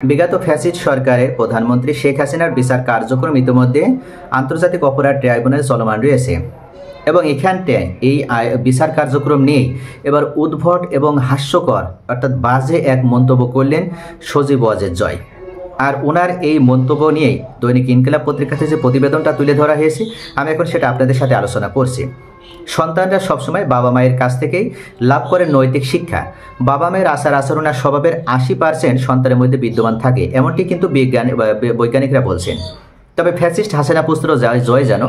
বিগত ফ্যাসিস্ট সরকারের প্রধানমন্ত্রী শেখ হাসিনার বিচার কার্যক্রম ইতিমধ্যে আন্তর্জাতিক অপরাধ ট্রাইব্যুনাল চলমান রয়েছে এবং এখানটায় এই বিচার কার্যক্রম নিয়ে এবার উদ্ভট এবং হাস্যকর অর্থাৎ বাজে এক মন্তব্য করলেন সজীব ওয়াজেদ জয়। আর ওনার এই মন্তব্য নিয়েই দৈনিক ইনকিলাব পত্রিকাতে যে প্রতিবেদনটা তুলে ধরা হয়েছে আমি এখন সেটা আপনাদের সাথে আলোচনা করছি। সন্তানরা সবসময় বাবা মায়ের কাছ থেকেই লাভ করে নৈতিক শিক্ষা। বাবা মায়ের আচার আচরণ আর স্বভাবের 80% সন্তানের মধ্যে বিদ্যমান থাকে, এমনটি কিন্তু বৈজ্ঞানিকরা বলছেন। তবে ফ্যাসিস্ট হাসিনা পুত্র জয় যেন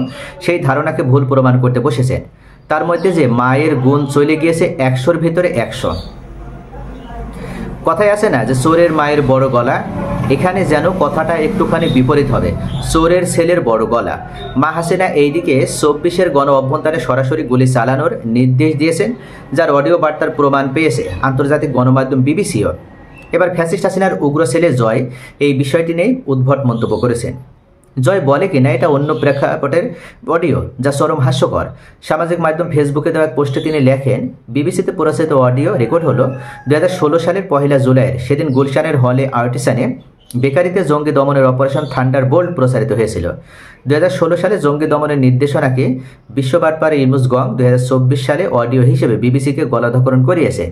সেই ধারণাকে ভুল প্রমাণ করতে বসেছেন। তার মধ্যে যে মায়ের গুণ চলে গিয়েছে 100-র ভিতরে 100। কথায় আছে না যে চোরের মায়ের বড় গলা, এখানে যেন কথাটা একটুখানি বিপরীত হবে, চোরের ছেলের বড় গলা। মা হাসিনা এইদিকে 24-এর গণ অভ্যন্তরে সরাসরি গুলি চালানোর নির্দেশ দিয়েছেন, যার অডিও বার্তার প্রমাণ পেয়েছে আন্তর্জাতিক গণমাধ্যম বিবিসিও। এবার ফ্যাসিস্ট হাসিনার উগ্র ছেলে জয় এই বিষয়টি নিয়ে উদ্ভট মন্তব্য করেছেন। জয় বলে কিনা এটা অন্য প্রেক্ষাপটের অডিও, যা চরম হাস্যকর। সামাজিক মাধ্যম ফেসবুকে দেওয়া পোস্টে তিনি লেখেন, বিবিসিতে প্রচারিত অডিও রেকর্ড হলো 2016 সালের 1 জুলাইয়ের। সেদিন গুলশানের হলে আর্টিসানে বেকারিতে জঙ্গি দমনের অপারেশন থান্ডারবোল্ট প্রচারিত হয়েছিল। 2016 সালে জঙ্গি দমনের নির্দেশনাকে বিশ্ববাটপার ইউনুস গং 2024 সালে অডিও হিসেবে বিবিসিকে গলাধঃকরণ করিয়েছে।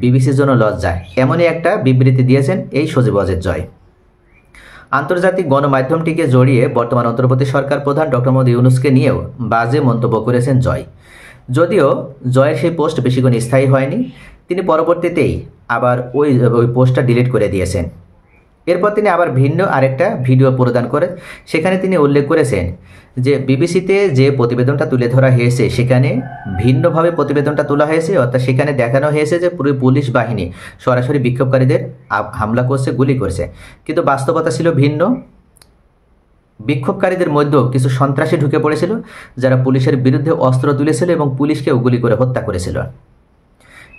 বিবিসির জন্য লজ্জা, এমনই একটা বিবৃতি দিয়েছেন এই সজীব ওয়াজেদ জয়। আন্তর্জাতিক গণমাধ্যমটিকে জড়িয়ে বর্তমান অন্তর্বর্তী সরকার প্রধান ডক্টর মোহাম্মদ ইউনূসকে নিয়েও বাজে মন্তব্য করেছেন জয়। যদিও জয়ের সেই পোস্ট বেশিক্ষণ স্থায়ী হয়নি, তিনি পরবর্তীতেই আবার ওই পোস্টটা ডিলিট করে দিয়েছেন। এরপর তিনি আবার ভিন্ন আরেকটা ভিডিও প্রদান করে সেখানে তিনি উল্লেখ করেছেন যে বিবিসিতে যে প্রতিবেদনটা তুলে ধরা হয়েছে সেখানে ভিন্নভাবে প্রতিবেদনটা তোলা হয়েছে, অর্থাৎ সেখানে দেখানো হয়েছে যে পুরো পুলিশ বাহিনী সরাসরি বিক্ষোভকারীদের হামলা করছে, গুলি করছে, কিন্তু বাস্তবতা ছিল ভিন্ন। বিক্ষোভকারীদের মধ্যেও কিছু সন্ত্রাসী ঢুকে পড়েছিল যারা পুলিশের বিরুদ্ধে অস্ত্র তুলেছিল এবং পুলিশকেও গুলি করে হত্যা করেছিল।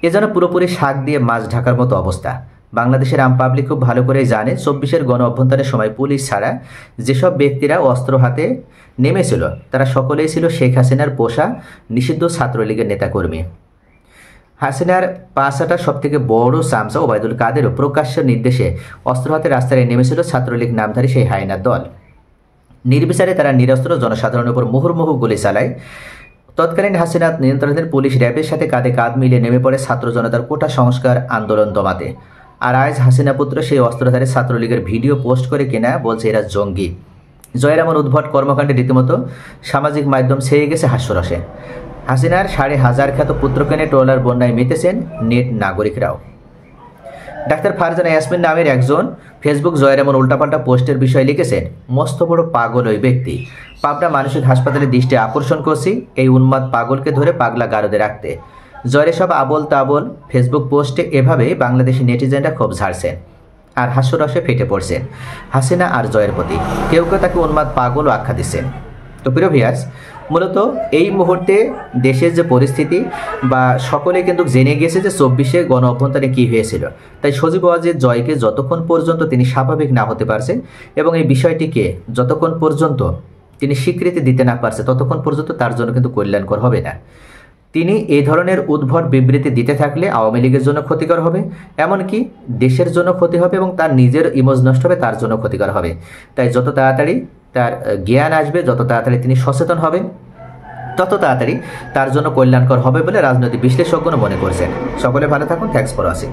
এজন্য পুরোপুরি শাক দিয়ে মাছ ঢাকার মতো অবস্থা। বাংলাদেশের আম পাবলিক খুব ভালো করেই জানে 24-এর গণ অভ্যন্তরের সময় পুলিশ ছাড়া যেসব ব্যক্তিরা অস্ত্র হাতে নেমেছিল তারা সকলেই ছিল শেখ হাসিনার পোষা নিষিদ্ধ ছাত্রলীগের নেতাকর্মী। হাসিনার পাশাটা সবথেকে বড় চামচা ওবায়দুল কাদেরও প্রকাশ্য নির্দেশে অস্ত্র হাতে রাস্তায় নেমেছিল ছাত্রলীগ নামধারী সেই হায়নার দল। নির্বিচারে তারা নিরস্ত্র জনসাধারণের উপর মুহুর্মুহু গুলি চালায়। তৎকালীন হাসিনা নিয়ন্ত্রণাধীন পুলিশ র্যাবের সাথে কাঁধে কাঁধ মিলিয়ে নেমে পড়ে ছাত্র জনতার কোটা সংস্কার আন্দোলন দমাতে। আর আজ হাসিনা পুত্র সেই অস্ত্রধারী ছাত্রলীগের ভিডিও পোস্ট করে কিনা বলছে এরা জঙ্গি। জয়ের এমন উদ্ভট কর্মকাণ্ডে রীতিমতো সামাজিক মাধ্যম ছেয়ে গেছে হাস্যরসে। হাসিনার 5,500 খ্যাত পুত্রকে নিয়ে ট্রলার বন্যায় মেতেছেন নেট নাগরিকরাও। ডাক্তার ফারজানা ইয়াসমিন নামের একজন ফেসবুক জয়ের এমন উল্টাপাল্টা পোস্টের বিষয়ে লিখেছেন, মস্ত বড় পাগল ওই ব্যক্তি। পাবনা মানসিক হাসপাতালে দৃষ্টি আকর্ষণ করছি এই উন্মাদ পাগলকে ধরে পাগলা গারদে রাখতে। জয়ের সব আবল তাবল ফেসবুক পোস্টে এভাবেই বাংলাদেশি নেটিজেনরা ক্ষোভ ঝাড়ছেন আর হাস্যরসে ফেটে পড়ছেন হাসিনা আর জয়ের প্রতি। কেউ কেউ তাকে উন্মাদ পাগলও আখ্যা দিচ্ছেন। তো প্রিয় ভিউয়ার্স, মূলত এই মুহূর্তে দেশের যে পরিস্থিতি বা সকলে কিন্তু জেনে গিয়েছে যে 24-এ গণ অভ্যন্তরে কী হয়েছিল। তাই সজীব ওয়াজেদ জয়কে যতক্ষণ পর্যন্ত তিনি স্বাভাবিক না হতে পারছেন এবং এই বিষয়টিকে যতক্ষণ পর্যন্ত তিনি স্বীকৃতি দিতে না পারছে ততক্ষণ পর্যন্ত তার জন্য কিন্তু কল্যাণকর হবে না। তিনি এই ধরনের উদ্ভট বিবৃতি দিতে থাকলে আওয়ামী লীগের জন্য ক্ষতিকর হবে, এমনকি দেশের জন্য ক্ষতি হবে এবং তার নিজের ইমেজ নষ্ট হবে, তার জন্য ক্ষতিকর হবে। তাই যত তাড়াতাড়ি তার জ্ঞান আসবে, যত তাড়াতাড়ি তিনি সচেতন হবেন, তত তাড়াতাড়ি তার জন্য কল্যাণকর হবে বলে রাজনৈতিক বিশ্লেষকগণ মনে করছেন। সকলে ভালো থাকুন। Thanks for watching.